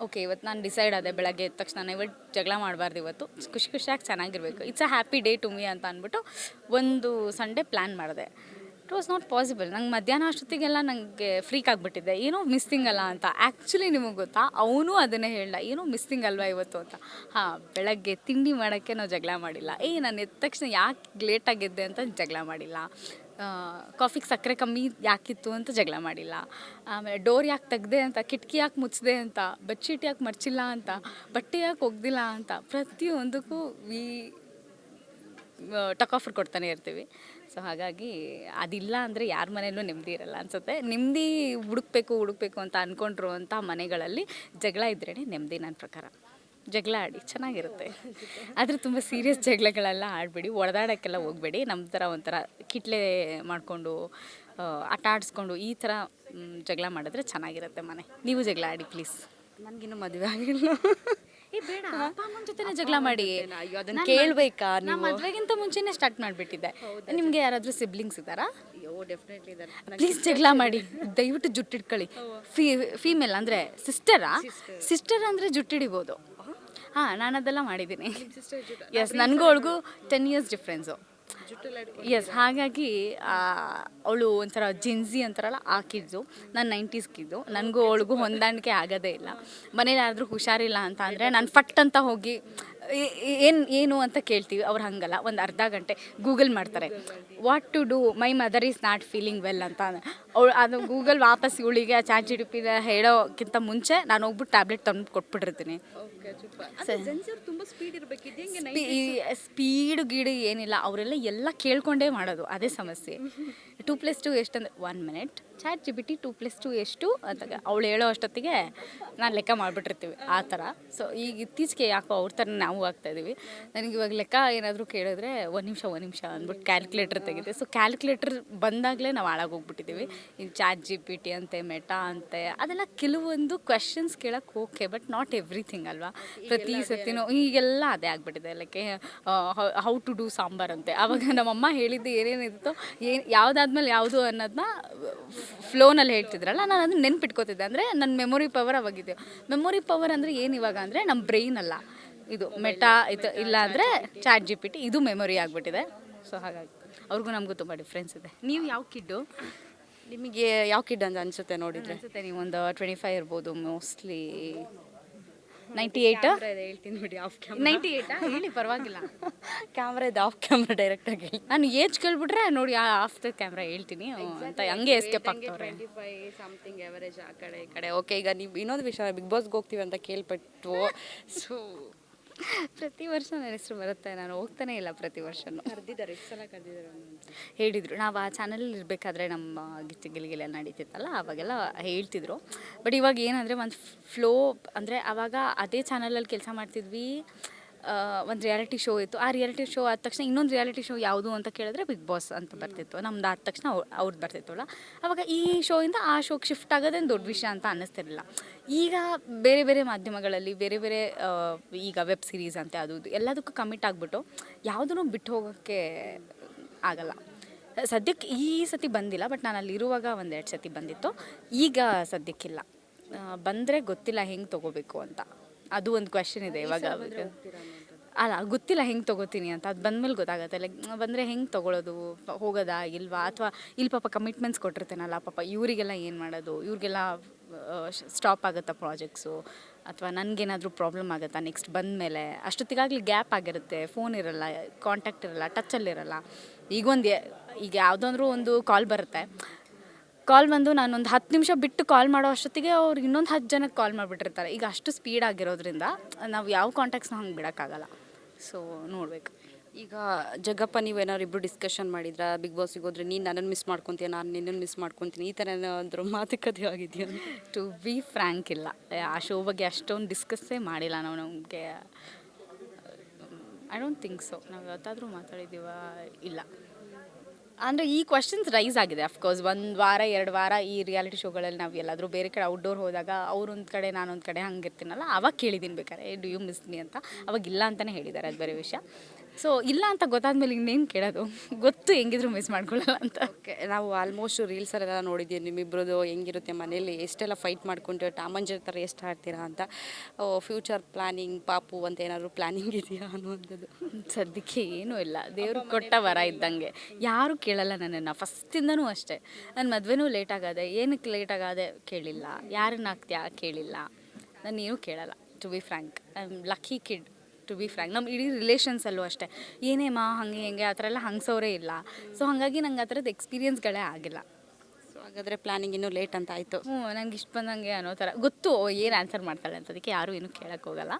ಓಕೆ, ಇವತ್ತು ನಾನು ಡಿಸೈಡ್ ಆದೆ ಬೆಳಗ್ಗೆ ಎದ್ದ ತಕ್ಷಣ ಇವತ್ತು ಜಗಳ ಮಾಡಬಾರ್ದು, ಇವತ್ತು ಖುಷಿಯಾಗಿ ಚೆನ್ನಾಗಿರಬೇಕು, it's a happy day to me ಅಂತ ಅಂದ್ಬಿಟ್ಟು ಒಂದು ಸಂಡೇ ಪ್ಲ್ಯಾನ್ ಮಾಡಿದೆ. It was not possible. ನಂಗೆ ಮಧ್ಯಾಹ್ನ ಅಷ್ಟೊತ್ತಿಗೆಲ್ಲ ನನಗೆ ಫ್ರೀಕ್ ಆಗಿಬಿಟ್ಟಿದ್ದೆ, ಏನೋ ಮಿಸ್ಸಿಂಗ್ ಅಲ್ಲ ಅಂತ. ಆ್ಯಕ್ಚುಲಿ ನಿಮಗೆ ಗೊತ್ತಾ, ಅವನು ಅದನ್ನೇ ಹೇಳ್ದ, ಏನೋ ಮಿಸ್ಸಿಂಗ್ ಅಲ್ವಾ ಇವತ್ತು ಅಂತ. ಬೆಳಗ್ಗೆ ತಿಂಡಿ ಮಾಡೋಕ್ಕೆ ನಾವು ಜಗಳ ಮಾಡಿಲ್ಲ, ನಾನು ಎದ್ದ ತಕ್ಷಣ ಯಾಕೆ ಲೇಟಾಗಿದ್ದೆ ಅಂತ ಜಗಳ ಮಾಡಿಲ್ಲ, ಕಾಫಿಗೆ ಸಕ್ಕರೆ ಕಮ್ಮಿ ಯಾಕಿತ್ತು ಅಂತ ಜಗಳ ಮಾಡಿಲ್ಲ, ಆಮೇಲೆ ಡೋರ್ ಯಾಕೆ ತೆಗ್ದೆ ಅಂತ, ಕಿಟಕಿ ಯಾಕೆ ಮುಚ್ಚಿದೆ ಅಂತ, ಬೆಡ್ಶೀಟ್ ಯಾಕೆ ಮರ್ಚಿಲ್ಲ ಅಂತ, ಬಟ್ಟೆ ಯಾಕೆ ಒಗ್ದಿಲ್ಲ ಅಂತ, ಪ್ರತಿಯೊಂದಕ್ಕೂ ಟಕ್ ಆಫರ್ ಕೊಡ್ತಾನೆ ಇರ್ತೀವಿ. ಸೊ ಹಾಗಾಗಿ ಅದಿಲ್ಲ ಅಂದರೆ ಯಾರ ಮನೆಯಲ್ಲೂ ನೆಮ್ಮದಿ ಇರಲ್ಲ ಅನಿಸುತ್ತೆ. ನೆಮ್ಮದಿ ಹುಡುಕ್ಬೇಕು ಅಂತ ಅಂದ್ಕೊಂಡ್ರು ಅಂತ ಮನೆಗಳಲ್ಲಿ ಜಗಳ ಇದ್ರೇ ನೆಮ್ಮದಿ. ನನ್ನ ಪ್ರಕಾರ ಜಗಳ ಆಡಿ ಚೆನ್ನಾಗಿರುತ್ತೆ, ಆದರೆ ತುಂಬ ಸೀರಿಯಸ್ ಜಗಳಗಳೆಲ್ಲ ಆಡಬೇಡಿ, ಹೊಡೆದಾಡೋಕ್ಕೆಲ್ಲ ಹೋಗಬೇಡಿ. ನಮ್ಮ ಥರ ಒಂಥರ ಕಿಟ್ಲೆ ಮಾಡಿಕೊಂಡು ಆಟ ಆಡಿಸ್ಕೊಂಡು ಈ ಥರ ಜಗಳ ಮಾಡಿದ್ರೆ ಚೆನ್ನಾಗಿರುತ್ತೆ ಮನೆ. ನೀವು ಜಗಳ ಆಡಿ ಪ್ಲೀಸ್. ನನಗಿನ್ನೂ ಮದುವೆ ಆಗಿಲ್ಲ. ಬೇಡ, ಅಪ್ಪ ಅಮ್ಮನ ಜೊತೆ ಜಗಳ ಮಾಡಿ. ಅದನ್ನು ಕೇಳಬೇಕಾ? ನಾನು ಮದುವೆಗಿಂತ ಮುಂಚೆನೇ ಸ್ಟಾರ್ಟ್ ಮಾಡಿಬಿಟ್ಟಿದ್ದೆ. ನಿಮಗೆ ಯಾರಾದರೂ ಸಿಬ್ಲಿಂಗ್ಸ್ ಇದ್ದಾರಾ? ಡೆಫಿನೆಟ್ಲಿ ಇದ್ದಾರೆ. ಪ್ಲೀಸ್ ಜಗಳ ಮಾಡಿ, ದಯವಿಟ್ಟು ಜುಟ್ಟಿಟ್ಕೊಳ್ಳಿ. ಫೀಮೇಲ್ ಅಂದರೆ ಸಿಸ್ಟರ್ ಅಂದರೆ ಜುಟ್ಟಿಡಿಬೋದು. ನಾನು ಅದೆಲ್ಲ ಮಾಡಿದ್ದೀನಿ. ಎಸ್, ನನಗೂ ಅವಳಿಗೂ 10 years ಡಿಫ್ರೆನ್ಸು. ಎಸ್, ಹಾಗಾಗಿ ಅವಳು ಒಂಥರ ಜಿನ್ಸಿ ಅಂತಾರಲ್ಲ ಆ ಕಿಡ್ಸು, ನಾನು 90s ಕಿದ್ದು. ನನಗೂ ಅವಳಿಗೂ ಹೊಂದಾಣಿಕೆ ಆಗೋದೇ ಇಲ್ಲ. ಮನೇಲಿ ಯಾರಾದರೂ ಹುಷಾರಿಲ್ಲ ಅಂತ ಅಂದರೆ ನಾನು ಫಟ್ ಅಂತ ಹೋಗಿ ಏನು ಅಂತ ಕೇಳ್ತೀವಿ. ಅವ್ರು ಹಂಗಲ್ಲ, ಒಂದು ಅರ್ಧ ಗಂಟೆ ಗೂಗಲ್ ಮಾಡ್ತಾರೆ, what to do, my mother is not feeling well ಅಂತ. ಅವಳು ಅದು ಗೂಗಲ್ ವಾಪಸ್ ಇವಳಿಗೆ ChatGPT ಹೇಳೋಕ್ಕಿಂತ ಮುಂಚೆ ನಾನು ಹೋಗ್ಬಿಟ್ಟು ಟ್ಯಾಬ್ಲೆಟ್ ತಂದು ಕೊಟ್ಬಿಟ್ಟಿರ್ತೀನಿ. ಸ್ಪೀಡು ಗೀಡು ಏನಿಲ್ಲ, ಅವರೆಲ್ಲ ಎಲ್ಲ ಕೇಳ್ಕೊಂಡೇ ಮಾಡೋದು, ಅದೇ ಸಮಸ್ಯೆ. 2+2 ಎಷ್ಟಂದ್ರೆ 1 minute, ChatGPT 2+2 ಎಷ್ಟು ಅಂತ ಅವಳು ಹೇಳೋ ಅಷ್ಟೊತ್ತಿಗೆ ನಾನು ಲೆಕ್ಕ ಮಾಡಿಬಿಟ್ಟಿರ್ತೀವಿ ಆ ಥರ. ಸೊ ಈಗ ಇತ್ತೀಚೆಗೆ ಯಾಕೋ ಅವ್ರ ಥರ ನಾವು ಆಗ್ತಾಯಿದ್ದೀವಿ. ನನಗೆ ಇವಾಗ ಲೆಕ್ಕ ಏನಾದರೂ ಕೇಳಿದ್ರೆ 1 ನಿಮಿಷ ಅಂದ್ಬಿಟ್ಟು ಕ್ಯಾಲ್ಕುಲೇಟರ್ ತೆಗಿದೆ. ಸೊ ಕ್ಯಾಲ್ಕುಲೇಟರ್ ಬಂದಾಗಲೇ ನಾವು ಹಾಳಾಗೋಗ್ಬಿಟ್ಟಿದ್ದೀವಿ. ಈ ChatGPT ಅಂತೆ, ಮೆಟಾ ಅಂತೆ, ಅದೆಲ್ಲ ಕೆಲವೊಂದು ಕ್ವೆಶನ್ಸ್ ಕೇಳೋಕ್ಕೆ ಓಕೆ, ಬಟ್ ನಾಟ್ ಎವ್ರಿಥಿಂಗ್ ಅಲ್ವಾ. ಪ್ರತಿ ಸತಿನೂ ಈಗೆಲ್ಲ ಅದೇ ಆಗಿಬಿಟ್ಟಿದೆ. Like how to do sambar ಅಂತೆ. ಆವಾಗ ನಮ್ಮಮ್ಮ ಹೇಳಿದ್ದು ಏನೇನಿತ್ತು, ಯಾವುದಾದ್ಮೇಲೆ ಯಾವುದು ಅನ್ನೋದನ್ನ ಫ್ಲೋನಲ್ಲಿ ಹೇಳ್ತಿದ್ರಲ್ಲ, ನಾನು ಅದನ್ನ ನೆನ್ಪಿಟ್ಕೋತಿದ್ದೆ. ಅಂದರೆ ನನ್ನ ಮೆಮೊರಿ ಪವರ್ ಅವಾಗಿದ್ದು. ಮೆಮೊರಿ ಪವರ್ ಅಂದರೆ ಏನು ಇವಾಗ ಅಂದರೆ ನಮ್ಮ ಬ್ರೈನ್ ಅಲ್ಲ, ಇದು ಮೆಟಾ ಇದು ಇಲ್ಲ ಅಂದರೆ ChatGPT, ಇದು ಮೆಮೊರಿ ಆಗಿಬಿಟ್ಟಿದೆ. ಸೊ ಹಾಗಾಗಿ ಅವ್ರಿಗೂ ನಮಗೂ ತುಂಬ ಡಿಫ್ರೆನ್ಸ್ ಇದೆ. ನೀವು ಯಾವ ಕಿಡ್ಡು? ನಿಮಗೆ ಯಾವ ಕಿಡ್ ಅಂತ ಅನಿಸುತ್ತೆ ನೋಡಿದರೆ? ಅನಿಸುತ್ತೆ ನೀವು ಒಂದು 25 ಇರ್ಬೋದು, ಮೋಸ್ಟ್ಲಿ 98. ಹೇಳ್ತೀನಿ ನೋಡಿ, ಆಫ್ 98 ಹೇಳಿ, ಪರವಾಗಿಲ್ಲ. ಕ್ಯಾಮ್ರಾ ಇದೆ, ಆಫ್ ಕ್ಯಾಮ್ರಾ ಡೈರೆಕ್ಟಾಗಿ ಹೇಳಿ. ನಾನು ಏಜ್ ಕೇಳ್ಬಿಟ್ರೆ ನೋಡಿ ಆಫ್ ದ ಕ್ಯಾಮ್ರಾ ಹೇಳ್ತೀನಿ ಅಂತ ಹಂಗೆ ಎಸ್ಕೇಪ್ ಆಗ್ತವ್ರೆ. 25 ಸಮಥಿಂಗ್ ಎವರೇಜ್ ಆ ಕಡೆ ಈ ಕಡೆ. ಓಕೆ, ಈಗ ನೀವು ಇನ್ನೊಂದು ವಿಷಯ, ಬಿಗ್ ಬಾಸ್ಗೆ ಹೋಗ್ತೀವಿ ಅಂತ ಕೇಳ್ಪಟ್ಟು, ಸೊ ಪ್ರತಿ ವರ್ಷ ನನ್ನ ಹೆಸರು ಬರುತ್ತೆ, ನಾನು ಹೋಗ್ತಾನೆ ಇಲ್ಲ. ಪ್ರತಿ ವರ್ಷನೂ ಕರೆದಿದ್ದಾರೆ, ಎಷ್ಟು ಸಲ ಕರೆದಿದ್ದಾರೆ ಹೇಳಿದರು. ನಾವು ಆ ಚಾನಲಲ್ಲಿ ಇರಬೇಕಾದ್ರೆ ನಮ್ಮ ಗಿಲಿಗಿಲೆಲ್ಲ ನಡೀತಿತ್ತಲ್ಲ, ಆವಾಗೆಲ್ಲ ಹೇಳ್ತಿದ್ರು. ಬಟ್ ಇವಾಗ ಏನಂದರೆ ಒಂದು ಫ್ಲೋ ಅಂದರೆ ಆವಾಗ ಅದೇ ಚಾನಲಲ್ಲಿ ಕೆಲಸ ಮಾಡ್ತಿದ್ವಿ. ಒಂದು ರಿಯಾಲಿಟಿ ಶೋ ಇತ್ತು. ಆ ರಿಯಾಲಿಟಿ ಶೋ ಆದ ತಕ್ಷಣ ಇನ್ನೊಂದು ರಿಯಾಲಿಟಿ ಶೋ ಯಾವುದು ಅಂತ ಕೇಳಿದ್ರೆ ಬಿಗ್ ಬಾಸ್ ಅಂತ ಬರ್ತಿತ್ತು. ನಮ್ದು ಆದ ತಕ್ಷಣ ಅವ್ರದ್ದು ಬರ್ತಿತ್ತಲ್ಲ. ಆವಾಗ ಈ ಶೋಯಿಂದ ಆ ಶೋಗೆ ಶಿಫ್ಟ್ ಆಗೋದೇನು ದೊಡ್ಡ ವಿಷಯ ಅಂತ ಅನ್ನಿಸ್ತಿರಲಿಲ್ಲ. ಈಗ ಬೇರೆ ಬೇರೆ ಮಾಧ್ಯಮಗಳಲ್ಲಿ ಬೇರೆ ಬೇರೆ ಈಗ ವೆಬ್ ಸೀರೀಸ್ ಅಂತೆ ಅದು ಇದು ಎಲ್ಲದಕ್ಕೂ ಕಮಿಟ್ ಆಗಿಬಿಟ್ಟು ಯಾವುದೂ ಬಿಟ್ಟು ಹೋಗೋಕ್ಕೆ ಆಗಲ್ಲ. ಸದ್ಯಕ್ಕೆ ಈ ಸತಿ ಬಂದಿಲ್ಲ, ಬಟ್ ನಾನು ಅಲ್ಲಿರುವಾಗ 1-2 ಸತಿ ಬಂದಿತ್ತು. ಈಗ ಸದ್ಯಕ್ಕಿಲ್ಲ. ಬಂದರೆ ಗೊತ್ತಿಲ್ಲ ಹೆಂಗೆ ತೊಗೋಬೇಕು ಅಂತ. ಅದು ಒಂದು ಕ್ವೆಶನ್ ಇದೆ ಇವಾಗ. ಅಲ್ಲ, ಗೊತ್ತಿಲ್ಲ ಹೆಂಗೆ ತೊಗೋತೀನಿ ಅಂತ. ಅದು ಬಂದಮೇಲೆ ಗೊತ್ತಾಗುತ್ತೆ. ಲೈಕ್ ಬಂದರೆ ಹೆಂಗೆ ತೊಗೊಳೋದು, ಹೋಗೋದಾ ಇಲ್ವಾ, ಅಥವಾ ಇಲ್ಲಿ ಪಾಪ ಕಮಿಟ್ಮೆಂಟ್ಸ್ ಕೊಟ್ಟಿರ್ತೇನಲ್ಲ ಪಾಪ, ಇವರಿಗೆಲ್ಲ ಏನು ಮಾಡೋದು, ಇವ್ರಿಗೆಲ್ಲ ಸ್ಟಾಪ್ ಆಗುತ್ತಾ ಪ್ರಾಜೆಕ್ಟ್ಸು, ಅಥವಾ ನನಗೇನಾದರೂ ಪ್ರಾಬ್ಲಮ್ ಆಗುತ್ತಾ ನೆಕ್ಸ್ಟ್ ಬಂದಮೇಲೆ, ಅಷ್ಟೊತ್ತಿಗಾಗಲಿ ಗ್ಯಾಪ್ ಆಗಿರುತ್ತೆ, ಫೋನ್ ಇರಲ್ಲ, ಕಾಂಟ್ಯಾಕ್ಟ್ ಇರಲ್ಲ, ಟಚಲ್ಲಿರಲ್ಲ. ಈಗ ಯಾವುದಾದ್ರೂ ಒಂದು ಕಾಲ್ ಬರುತ್ತೆ, ಕಾಲ್ ಬಂದು ನಾನೊಂದು 10 ನಿಮಿಷ ಬಿಟ್ಟು ಕಾಲ್ ಮಾಡೋ ಅಷ್ಟೊತ್ತಿಗೆ ಅವ್ರು ಇನ್ನೊಂದು 10 ಜನಕ್ಕೆ ಕಾಲ್ ಮಾಡಿಬಿಟ್ಟಿರ್ತಾರೆ. ಈಗ ಅಷ್ಟು ಸ್ಪೀಡ್ ಆಗಿರೋದ್ರಿಂದ ನಾವು ಯಾವ ಕಾಂಟ್ಯಾಕ್ಟ್ಸ್ನ ಹಂಗೆ ಬಿಡೋಕ್ಕಾಗಲ್ಲ. ಸೊ ನೋಡಬೇಕು. ಈಗ ಜಗ್ಗಪ್ಪ ನೀವೇನಾದ್ರು ಇಬ್ಬರು ಡಿಸ್ಕಷನ್ ಮಾಡಿದ್ರಾ ಬಿಗ್ ಬಾಸಿಗೆ ಹೋದ್ರೆ ನೀನು ನನ್ನನ್ನು ಮಿಸ್ ಮಾಡ್ಕೊತೀಯ, ನಾನು ನಿನ್ನನ್ನು ಮಿಸ್ ಮಾಡ್ಕೊತೀನಿ, ಈ ಥರ ಏನಾದರೂ ಮಾತುಕತೆ ಆಗಿದೆಯಾ? ಟು ಬಿ ಫ್ರ್ಯಾಂಕ್ ಇಲ್ಲ, ಆ ಶೋ ಬಗ್ಗೆ ಅಷ್ಟೊಂದು ಡಿಸ್ಕಸ್ಸೇ ಮಾಡಿಲ್ಲ ನಾವು. ನಮಗೆ ಐ ಡೋಂಟ್ ಥಿಂಕ್ ಸೊ. ನಾವು ಯಾವತ್ತಾದರೂ ಮಾತಾಡಿದ್ದೀವ? ಇಲ್ಲ. ಅಂದರೆ ಈ ಕ್ವಶನ್ಸ್ ರೈಸ್ ಆಗಿದೆ ಅಫ್ಕೋರ್ಸ್. 1 ವಾರ 2 ವಾರ ಈ ರಿಯಾಲಿಟಿ ಶೋಗಳಲ್ಲಿ ನಾವು ಎಲ್ಲಾದರೂ ಬೇರೆ ಕಡೆ ಔಟ್ಡೋರ್ ಹೋದಾಗ ಅವ್ರೊಂದು ಕಡೆ ನಾನೊಂದು ಕಡೆ ಹಂಗಿರ್ತೀನಲ್ಲ, ಅವಾಗ ಕೇಳಿದ್ದೀನಿ ಬೇಕಾದ್ರೆ ಡು ಯು ಮಿಸ್ ಮೀ ಅಂತ. ಅವಾಗ ಇಲ್ಲ ಅಂತಲೇ ಹೇಳಿದ್ದಾರೆ, ಅದು ಬೇರೆ ವಿಷಯ. ಸೊ ಇಲ್ಲ ಅಂತ ಗೊತ್ತಾದ್ಮೇಲೆ ಇನ್ನೇನು ಕೇಳೋದು, ಗೊತ್ತು ಹೆಂಗಿದ್ರು ಮಿಸ್ ಮಾಡ್ಕೊಳ್ಳಲ್ಲ ಅಂತ. ಓಕೆ, ನಾವು ಆಲ್ಮೋಸ್ಟ್ ರೀಲ್ಸಲ್ಲೆಲ್ಲ ನೋಡಿದ್ದೀವಿ ನಿಮ್ಮಿಬ್ಬರದು ಹೆಂಗಿರುತ್ತೆ ಮನೇಲಿ, ಎಷ್ಟೆಲ್ಲ ಫೈಟ್ ಮಾಡ್ಕೊಂಡು ಟಾಮಂಜರ್ ಥರ ಎಷ್ಟು ಆಡ್ತೀರಾ ಅಂತ. ಫ್ಯೂಚರ್ ಪ್ಲ್ಯಾನಿಂಗ್ ಪಾಪು ಅಂತ ಏನಾದರೂ ಪ್ಲ್ಯಾನಿಂಗ್ ಇದೆಯಾ ಅನ್ನುವಂಥದ್ದು? ಸದ್ಯಕ್ಕೆ ಏನೂ ಇಲ್ಲ, ದೇವರು ಕೊಟ್ಟ ವರ ಇದ್ದಂಗೆ. ಯಾರೂ ಕೇಳಲ್ಲ ನನ್ನನ್ನು, ಫಸ್ಟಿಂದನೂ ಅಷ್ಟೇ. ನನ್ನ ಮದುವೆನೂ ಲೇಟ್ ಆಗದೆ, ಏನಕ್ಕೆ ಲೇಟ್ ಆಗದೆ ಕೇಳಿಲ್ಲ, ಯಾರನ್ನ ಆಗ್ತೀಯಾ ಕೇಳಿಲ್ಲ, ನಾನೇನು ಕೇಳಲ್ಲ. To be frank, I am lucky kid. To be frank, ನಮ್ಮ ಇಡೀ ರಿಲೇಷನ್ಸಲ್ಲೂ ಅಷ್ಟೇ ಏನೇಮ್ಮ ಹಾಗೆ ಹೆಂಗೆ ಆ ಥರ ಎಲ್ಲ ಹಂಗ್ಸೋರೇ ಇಲ್ಲ. ಸೊ ಹಾಗಾಗಿ ನಂಗೆ ಆ ಥರದ್ದು ಎಕ್ಸ್ಪೀರಿಯನ್ಸ್ಗಳೇ ಆಗಿಲ್ಲ. ಸೊ ಹಾಗಾದರೆ ಪ್ಲ್ಯಾನಿಂಗ್ ಇನ್ನೂ ಲೇಟ್ ಅಂತ ಆಯಿತು. ನಂಗೆ ಇಷ್ಟ ಬಂದಂಗೆ ಅನ್ನೋ ಥರ ಗೊತ್ತು ಏನು ಆನ್ಸರ್ ಮಾಡ್ತಾಳೆ ಅಂತ, ಅದಕ್ಕೆ ಯಾರೂ ಏನೂ ಕೇಳೋಕ್ಕೆ ಹೋಗಲ್ಲ.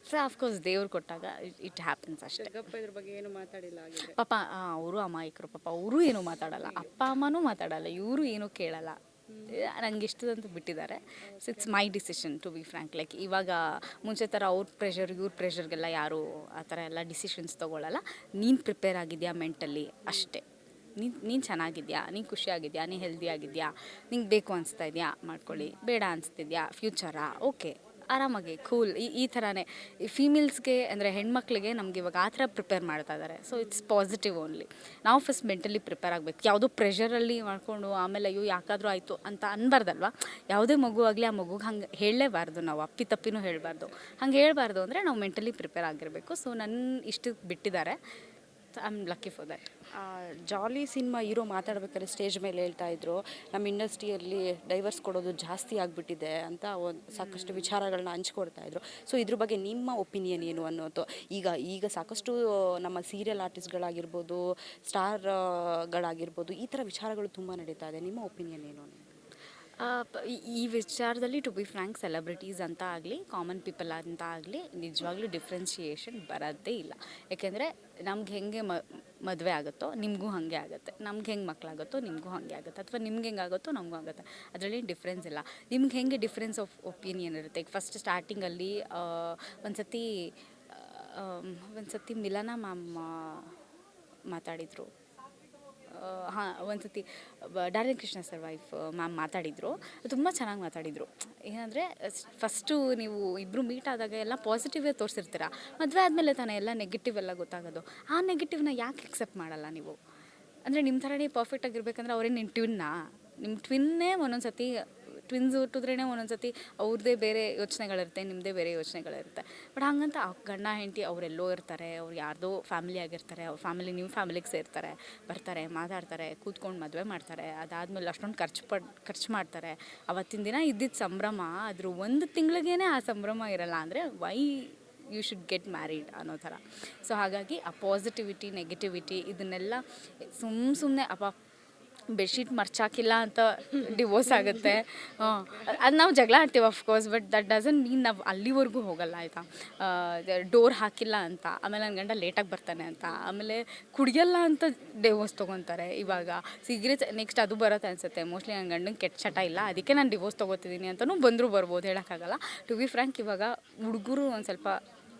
ಸೊ ಆಫ್ಕೋರ್ಸ್ ದೇವ್ರು ಕೊಟ್ಟಾಗ ಇಟ್ ಹ್ಯಾಪನ್ಸ್ ಅಷ್ಟೇ. ಇದ್ರ ಬಗ್ಗೆ ಏನು ಮಾತಾಡಿಲ್ಲ ಆಗಿದ್ರೆ ಪಾಪ ಅವರು ಅಮಾಯಕರು, ಪಾಪ ಅವರು ಏನೂ ಮಾತಾಡಲ್ಲ, ಅಪ್ಪ ಅಮ್ಮನೂ ಮಾತಾಡಲ್ಲ, ಇವರು ಏನೂ ಕೇಳಲ್ಲ. ನಂಗೆ ಇಷ್ಟದಂತೂ ಬಿಟ್ಟಿದ್ದಾರೆ. So it's my decision to be frank. Like ಇವಾಗ ಮುಂಚೆ ಥರ ಅವ್ರ ಪ್ರೆಷರ್ ಇವ್ರ ಪ್ರೆಷರ್ಗೆಲ್ಲ ಯಾರೂ ಆ ಥರ ಎಲ್ಲ ಡಿಸಿಷನ್ಸ್ ತೊಗೊಳ್ಳಲ್ಲ. ನೀನು ಪ್ರಿಪೇರ್ ಆಗಿದೆಯಾ ಮೆಂಟಲಿ ಅಷ್ಟೇ. ನೀನು ಚೆನ್ನಾಗಿದೆಯಾ, ನೀನು ಖುಷಿಯಾಗಿದೆಯಾ, ನೀನು ಹೆಲ್ದಿ ಆಗಿದೆಯಾ, ನಿಂಗೆ ಬೇಕು ಅನಿಸ್ತಾ ಇದೆಯಾ ಮಾಡ್ಕೊಳ್ಳಿ, ಬೇಡ ಅನಿಸ್ತಿದ್ಯಾ ಫ್ಯೂಚರಾ ಓಕೆ ಆರಾಮಾಗಿ ಕೂಲ್. ಈ ಥರನೇ ಫೀಮೇಲ್ಸ್ಗೆ ಅಂದರೆ ಹೆಣ್ಮಕ್ಳಿಗೆ ನಮ್ಗೆ ಇವಾಗ ಆ ಥರ ಪ್ರಿಪೇರ್ ಮಾಡ್ತಾ ಇದ್ದಾರೆ. So it's positive only. ನಾವು ಫಸ್ಟ್ ಮೆಂಟಲಿ ಪ್ರಿಪೇರ್ ಆಗಬೇಕು. ಯಾವುದೋ ಪ್ರೆಷರಲ್ಲಿ ಮಾಡ್ಕೊಂಡು ಆಮೇಲೆ ಅಯ್ಯೋ ಯಾಕಾದರೂ ಆಯಿತು ಅಂತ ಅನ್ಬಾರ್ದಲ್ವ. ಯಾವುದೇ ಮಗು ಆಗಲಿ ಆ ಮಗುಗೆ ಹಂಗೆ ಹೇಳಲೇಬಾರ್ದು, ನಾವು ಅಪ್ಪಿ ತಪ್ಪಿನೂ ಹೇಳಬಾರ್ದು. ಹಂಗೆ ಹೇಳಬಾರ್ದು ಅಂದರೆ ನಾವು ಮೆಂಟಲಿ ಪ್ರಿಪೇರ್ ಆಗಿರಬೇಕು. ಸೊ ನನ್ನ ಇಷ್ಟಕ್ಕೆ ಬಿಟ್ಟಿದ್ದಾರೆ. I am lucky for that. Jolly cinema hero ಮಾತಾಡ್ಬೇಕಾದ್ರೆ ಸ್ಟೇಜ್ ಮೇಲೆ ಹೇಳ್ತಾ ಇದ್ರು, ನಮ್ಮ ಇಂಡಸ್ಟ್ರಿಯಲ್ಲಿ ಡೈವರ್ಸ್ ಕೊಡೋದು ಜಾಸ್ತಿ ಆಗಿಬಿಟ್ಟಿದೆ ಅಂತ ಸಾಕಷ್ಟು ವಿಚಾರಗಳನ್ನ ಹಂಚ್ಕೊಡ್ತಾ ಇದ್ರು. ಸೊ ಇದ್ರ ಬಗ್ಗೆ ನಿಮ್ಮ ಒಪಿನಿಯನ್ ಏನು ಅನ್ನೋದು. ಈಗ ಸಾಕಷ್ಟು ನಮ್ಮ ಸೀರಿಯಲ್ ಆರ್ಟಿಸ್ಟ್ಗಳಾಗಿರ್ಬೋದು, ಸ್ಟಾರ್ಗಳಾಗಿರ್ಬೋದು, ಈ ಥರ ವಿಚಾರಗಳು ತುಂಬ ನಡೀತಾ ಇದೆ. ನಿಮ್ಮ ಒಪಿನಿಯನ್ ಏನು? ಈ ವಿಚಾರದಲ್ಲಿ ಟು ಬಿ ಫ್ರ್ಯಾಂಕ್ ಸೆಲೆಬ್ರಿಟೀಸ್ ಅಂತ ಆಗಲಿ ಕಾಮನ್ ಪೀಪಲ್ ಅಂತ ಆಗಲಿ ನಿಜವಾಗ್ಲೂ ಡಿಫ್ರೆನ್ಷಿಯೇಷನ್ ಬರೋದೇ ಇಲ್ಲ. ಯಾಕೆಂದರೆ ನಮ್ಗೆ ಹೆಂಗೆ ಮದುವೆ ಆಗುತ್ತೋ ನಿಮಗೂ ಹಾಗೆ ಆಗುತ್ತೆ, ನಮ್ಗೆ ಹೆಂಗೆ ಮಕ್ಕಳಾಗುತ್ತೋ ನಿಮಗೂ ಹಾಗೆ ಆಗುತ್ತೆ, ಅಥವಾ ನಿಮ್ಗೆ ಹೆಂಗೆ ಆಗುತ್ತೋ ನಮಗೂ ಆಗುತ್ತೆ. ಅದರಲ್ಲಿ ಡಿಫ್ರೆನ್ಸ್ ಇಲ್ಲ. ನಿಮ್ಗೆ ಹೆಂಗೆ ಡಿಫ್ರೆನ್ಸ್ ಆಫ್ ಒಪಿನಿಯನ್ ಇರುತ್ತೆ. ಈಗ ಫಸ್ಟ್ ಸ್ಟಾರ್ಟಿಂಗಲ್ಲಿ ಒಂದು ಸತಿ ಮಿಲನ ಮ್ಯಾಮ್ ಮಾತಾಡಿದರು. ಒಂದು ಸತಿ darling Krishna sir wife ma'am ಮಾತಾಡಿದರು, ತುಂಬ ಚೆನ್ನಾಗಿ ಮಾತಾಡಿದರು. ಏನಂದರೆ ಫಸ್ಟು ನೀವು ಇಬ್ಬರು ಮೀಟ್ ಆದಾಗ ಎಲ್ಲ ಪಾಸಿಟಿವೇ ತೋರಿಸಿರ್ತೀರ, ಮದುವೆ ಆದಮೇಲೆ ತಾನೇ ಎಲ್ಲ ನೆಗೆಟಿವ್ ಎಲ್ಲ ಗೊತ್ತಾಗೋದು. ಆ ನೆಗೆಟಿವ್ನ ಯಾಕೆ ಎಕ್ಸೆಪ್ಟ್ ಮಾಡಲ್ಲ ನೀವು? ಅಂದರೆ ನಿಮ್ಮ ಥರನೇ ಪರ್ಫೆಕ್ಟಾಗಿರ್ಬೇಕಂದ್ರೆ ಅವರೇ ನಿಮ್ಮ ಟ್ವಿನ್ನೇ ಒಂದೊಂದು ಸತಿ ಟ್ವಿನ್ಸ್ ಹುಟ್ಟಿದ್ರೇ ಒಂದೊಂದು ಸತಿ ಅವ್ರದ್ದೇ ಬೇರೆ ಯೋಚನೆಗಳಿರುತ್ತೆ, ನಿಮ್ಮದೇ ಬೇರೆ ಯೋಚನೆಗಳಿರುತ್ತೆ. ಬಟ್ ಹಂಗಂತ ಗಂಡ ಹೆಂಡತಿ ಅವರೆಲ್ಲೋ ಇರ್ತಾರೆ, ಅವ್ರು ಯಾರ್ದೋ ಫ್ಯಾಮಿಲಿ ಆಗಿರ್ತಾರೆ, ಅವ್ರ ಫ್ಯಾಮಿಲಿ ನಿಮ್ಮ ಫ್ಯಾಮಿಲಿಗೆ ಸೇರ್ತಾರೆ, ಬರ್ತಾರೆ, ಮಾತಾಡ್ತಾರೆ, ಕೂತ್ಕೊಂಡು ಮದುವೆ ಮಾಡ್ತಾರೆ. ಅದಾದಮೇಲೆ ಅಷ್ಟೊಂದು ಖರ್ಚು ಮಾಡ್ತಾರೆ. ಅವತ್ತಿನ ದಿನ ಇದ್ದಿದ್ದು ಸಂಭ್ರಮ, ಅದ್ರ 1 ತಿಂಗಳಿಗೇ ಆ ಸಂಭ್ರಮ ಇರಲ್ಲ ಅಂದರೆ why you should get married ಅನ್ನೋ ಥರ. ಸೊ ಹಾಗಾಗಿ ಆ ಪಾಸಿಟಿವಿಟಿ ನೆಗೆಟಿವಿಟಿ ಇದನ್ನೆಲ್ಲ ಸುಮ್ಮನೆ ಬೆಡ್ಶೀಟ್ ಮರ್ಚಾಕಿಲ್ಲ ಅಂತ ಡಿವೋರ್ಸ್ ಆಗುತ್ತೆ. ಅದು ನಾವು ಜಗಳ ಆಡ್ತೀವಿ of course, but that doesn't mean ನಾವು ಅಲ್ಲಿವರೆಗೂ ಹೋಗಲ್ಲ ಆಯಿತಾ. ಡೋರ್ ಹಾಕಿಲ್ಲ ಅಂತ ಆಮೇಲೆ ನನ್ನ ಗಂಡ ಲೇಟಾಗಿ ಬರ್ತಾನೆ ಅಂತ, ಆಮೇಲೆ ಕುಡಿಯಲ್ಲ ಅಂತ ಡಿವೋರ್ಸ್ ತೊಗೊತಾರೆ. ಇವಾಗ ಸಿಗರೇಟ್ ನೆಕ್ಸ್ಟ್ ಅದು ಬರುತ್ತೆ ಅನಿಸುತ್ತೆ. ಮೋಸ್ಟ್ಲಿ ನನ್ನ ಗಂಡಂಗೆ ಕೆಟ್ಟ ಚಟ ಇಲ್ಲ, ಅದಕ್ಕೆ ನಾನು ಡಿವೋರ್ಸ್ ತೊಗೋತಿದ್ದೀನಿ ಅಂತಲೂ ಬರ್ಬೋದು, ಹೇಳೋಕ್ಕಾಗಲ್ಲ. ಟು ಬಿ ಫ್ರ್ಯಾಂಕ್ ಇವಾಗ ಹುಡುಗರು ಒಂದು ಸ್ವಲ್ಪ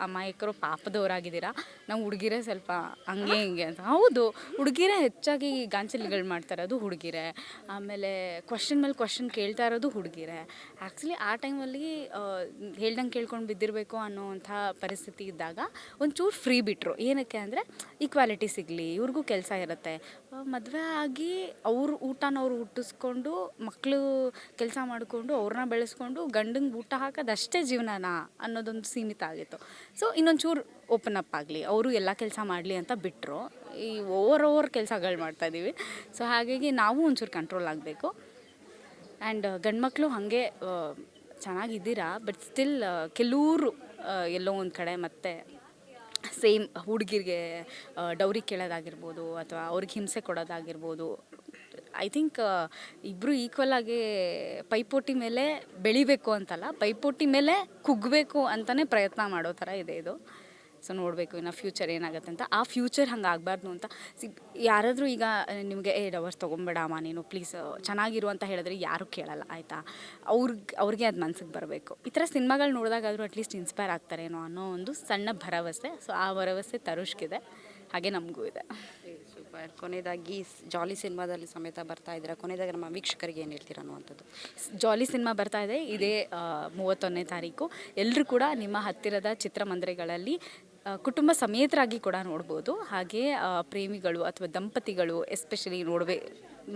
ಅಮಾಯಕರು ಪಾಪದವರಾಗಿದ್ದೀರಾ, ನಾವು ಹುಡುಗಿರೇ ಸ್ವಲ್ಪ ಹಂಗೆ ಹಿಂಗೆ ಅಂತ. ಹೌದು, ಹುಡುಗಿರೇ ಹೆಚ್ಚಾಗಿ ಗಾಂಚಲಿಗಳು ಮಾಡ್ತಾ ಇರೋದು ಹುಡುಗಿರೇ, ಆಮೇಲೆ ಕ್ವಶನ್ ಮೇಲೆ ಕ್ವಶನ್ ಕೇಳ್ತಾ ಇರೋದು ಹುಡುಗಿರೇ. ಆ್ಯಕ್ಚುಲಿ ಆ ಟೈಮಲ್ಲಿ ಹೇಳ್ದಂಗೆ ಕೇಳ್ಕೊಂಡು ಬಿದ್ದಿರಬೇಕು ಅನ್ನೋವಂಥ ಪರಿಸ್ಥಿತಿ ಇದ್ದಾಗ ಒಂಚೂರು ಫ್ರೀ ಬಿಟ್ಟರು. ಏನಕ್ಕೆ ಅಂದರೆ ಈಕ್ವಾಲಿಟಿ ಸಿಗಲಿ, ಇವ್ರಿಗೂ ಕೆಲಸ ಇರುತ್ತೆ. ಮದುವೆ ಆಗಿ ಅವ್ರ ಊಟನ ಅವ್ರು ಹುಟ್ಟಿಸ್ಕೊಂಡು ಮಕ್ಕಳು ಕೆಲಸ ಮಾಡಿಕೊಂಡು ಅವ್ರನ್ನ ಬೆಳೆಸ್ಕೊಂಡು ಗಂಡಂಗೆ ಊಟ ಹಾಕೋದು ಅಷ್ಟೇ ಜೀವನನ ಅನ್ನೋದೊಂದು ಸೀಮಿತ ಆಗಿತ್ತು. ಸೊ ಇನ್ನೊಂಚೂರು ಓಪನ್ ಅಪ್ ಆಗಲಿ, ಅವರು ಎಲ್ಲ ಕೆಲಸ ಮಾಡಲಿ ಅಂತ ಬಿಟ್ಟರು. ಈ ಓವರ್ ಕೆಲಸಗಳು ಮಾಡ್ತಾಯಿದ್ದೀವಿ. ಸೊ ಹಾಗಾಗಿ ನಾವು ಒಂಚೂರು ಕಂಟ್ರೋಲ್ ಆಗಬೇಕು. ಆ್ಯಂಡ್ ಗಂಡ್ಮಕ್ಳು ಹಾಗೆ ಚೆನ್ನಾಗಿದ್ದೀರಾ, ಬಟ್ ಸ್ಟಿಲ್ ಕೆಲವರು ಎಲ್ಲೋ ಒಂದು ಕಡೆ ಮತ್ತೆ ಸೇಮ್ ಹುಡುಗಿರಿಗೆ ಡೌರಿ ಕೇಳೋದಾಗಿರ್ಬೋದು ಅಥವಾ ಅವ್ರಿಗೆ ಹಿಂಸೆ ಕೊಡೋದಾಗಿರ್ಬೋದು. ಐ ಥಿಂಕ್ ಇಬ್ಬರು ಈಕ್ವಲ್ ಆಗಿ ಪೈಪೋಟಿ ಮೇಲೆ ಬೆಳಿಬೇಕು ಅಂತಲ್ಲ, ಪೈಪೋಟಿ ಮೇಲೆ ಕುಗ್ಗಬೇಕು ಅಂತಲೇ ಪ್ರಯತ್ನ ಮಾಡೋ ಥರ ಇದೆ ಇದು. ಸೊ ನೋಡಬೇಕು ಇನ್ನು ಫ್ಯೂಚರ್ ಏನಾಗುತ್ತೆ ಅಂತ. ಆ ಫ್ಯೂಚರ್ ಹಂಗೆ ಆಗಬಾರ್ದು ಅಂತ ಯಾರಾದರೂ ಈಗ ನಿಮಗೆ ಡವರ್ಸ್ ತೊಗೊಂಬೇಡಮ್ಮ ನೀನು ಪ್ಲೀಸ್ ಚೆನ್ನಾಗಿರು ಅಂತ ಹೇಳಿದ್ರೆ ಯಾರೂ ಕೇಳಲ್ಲ, ಆಯಿತಾ. ಅವ್ರಿಗೆ ಅದು ಮನ್ಸಿಗೆ ಬರಬೇಕು. ಈ ಥರ ಸಿನಿಮಾಗಳು ನೋಡಿದಾಗಾದರೂ ಅಟ್ಲೀಸ್ಟ್ ಇನ್ಸ್ಪೈರ್ ಆಗ್ತಾರೇನೋ ಅನ್ನೋ ಒಂದು ಸಣ್ಣ ಭರವಸೆ. ಸೊ ಆ ಭರವಸೆ ತರುಷ್ಗಿದೆ, ಹಾಗೆ ನಮಗೂ ಇದೆ. ಸೂಪರ್. ಕೊನೆಯದಾಗಿ ಜಾಲಿ ಸಿನಿಮಾದಲ್ಲಿ ಸಮೇತ ಬರ್ತಾ ಇದ್ದೀರಾ, ಕೊನೆಯದಾಗಿ ನಮ್ಮ ವೀಕ್ಷಕರಿಗೆ ಏನು ಹೇಳ್ತೀರಾ ಅನ್ನುವಂಥದ್ದು? ಜಾಲಿ ಸಿನಿಮಾ ಬರ್ತಾ ಇದೆ ಇದೇ 31ನೇ ತಾರೀಕು. ಎಲ್ಲರೂ ಕೂಡ ನಿಮ್ಮ ಹತ್ತಿರದ ಚಿತ್ರಮಂದಿರಗಳಲ್ಲಿ ಕುಟುಂಬ ಸಮೇತರಾಗಿ ಕೂಡ ನೋಡ್ಬೋದು. ಹಾಗೆ ಪ್ರೇಮಿಗಳು ಅಥವಾ ದಂಪತಿಗಳು ಎಸ್ಪೆಷಲಿ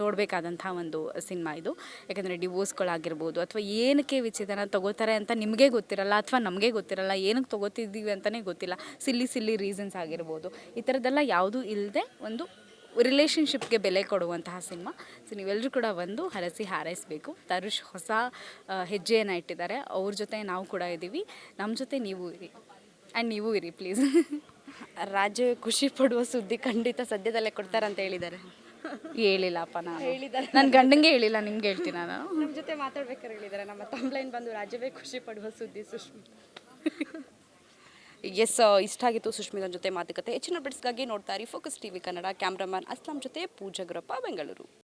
ನೋಡಬೇಕಾದಂಥ ಒಂದು ಸಿನಿಮಾ ಇದು. ಯಾಕಂದರೆ ಡಿವೋರ್ಸ್ಗಳಾಗಿರ್ಬೋದು ಅಥವಾ ಏನಕ್ಕೆ ವಿಚ್ಛೇದನ ತಗೋತಾರೆ ಅಂತ ನಿಮಗೆ ಗೊತ್ತಿರಲ್ಲ ಅಥವಾ ನಮಗೆ ಗೊತ್ತಿರಲ್ಲ, ಏನಕ್ಕೆ ತೊಗೋತಿದ್ದೀವಿ ಅಂತಲೇ ಗೊತ್ತಿಲ್ಲ, ಸಿಲ್ಲಿ ರೀಸನ್ಸ್ ಆಗಿರ್ಬೋದು. ಈ ಥರದ್ದೆಲ್ಲ ಯಾವುದೂ ಇಲ್ಲದೆ ಒಂದು ರಿಲೇಷನ್ಶಿಪ್ಗೆ ಬೆಲೆ ಕೊಡುವಂತಹ ಸಿನಿಮಾ. ಸೊ ನೀವೆಲ್ಲರೂ ಕೂಡ ಒಂದು ಹರಸಿ ಹಾರೈಸಬೇಕು. ತರುಷ್ ಹೊಸ ಹೆಜ್ಜೆಯನ್ನು ಇಟ್ಟಿದ್ದಾರೆ, ಅವ್ರ ಜೊತೆ ನಾವು ಕೂಡ ಇದ್ದೀವಿ, ನಮ್ಮ ಜೊತೆ ನೀವು ಇರಿ ಆ್ಯಂಡ್ ನೀವು ಇರಿ ಪ್ಲೀಸ್. ರಾಜು ಖುಷಿ ಪಡುವ ಸುದ್ದಿ ಖಂಡಿತ ಸದ್ಯದಲ್ಲೇ ಕೊಡ್ತಾರಂತ ಹೇಳಿದ್ದಾರೆ. ಹೇಳಿಲ್ಲಪ್ಪ, ನಾನು ನನ್ನ ಗಂಡಂಗೆ ಹೇಳಿಲ್ಲ, ನಿಮ್ಗೆ ಹೇಳ್ತೀನಿ ನಾನು. ನಮ್ಮ ಜೊತೆ ಮಾತಾಡ್ಬೇಕಾದ್ರೆ ಹೇಳಿದ್ದಾರೆ, ನಮ್ಮ ತಮ್ಲೈನ್ ಬಂದು ರಾಜವೇ ಖುಷಿ ಪಡುವ ಸುದ್ದಿ ಸುಷ್ಮಿತಾ. ಎಸ್, ಇಷ್ಟ ಆಗಿತ್ತು ಸುಷ್ಮಿತಾ ಜೊತೆ ಮಾತುಕತೆ. ಹೆಚ್ಚಿನ ಅಪ್ಡೇಟ್ಸ್ಗಾಗಿ ನೋಡ್ತಾ ಇರಿ Focus TV Kannada. Cameraman Aslam ಜೊತೆ ಪೂಜಾ ಗುರಪ್ಪ, ಬೆಂಗಳೂರು.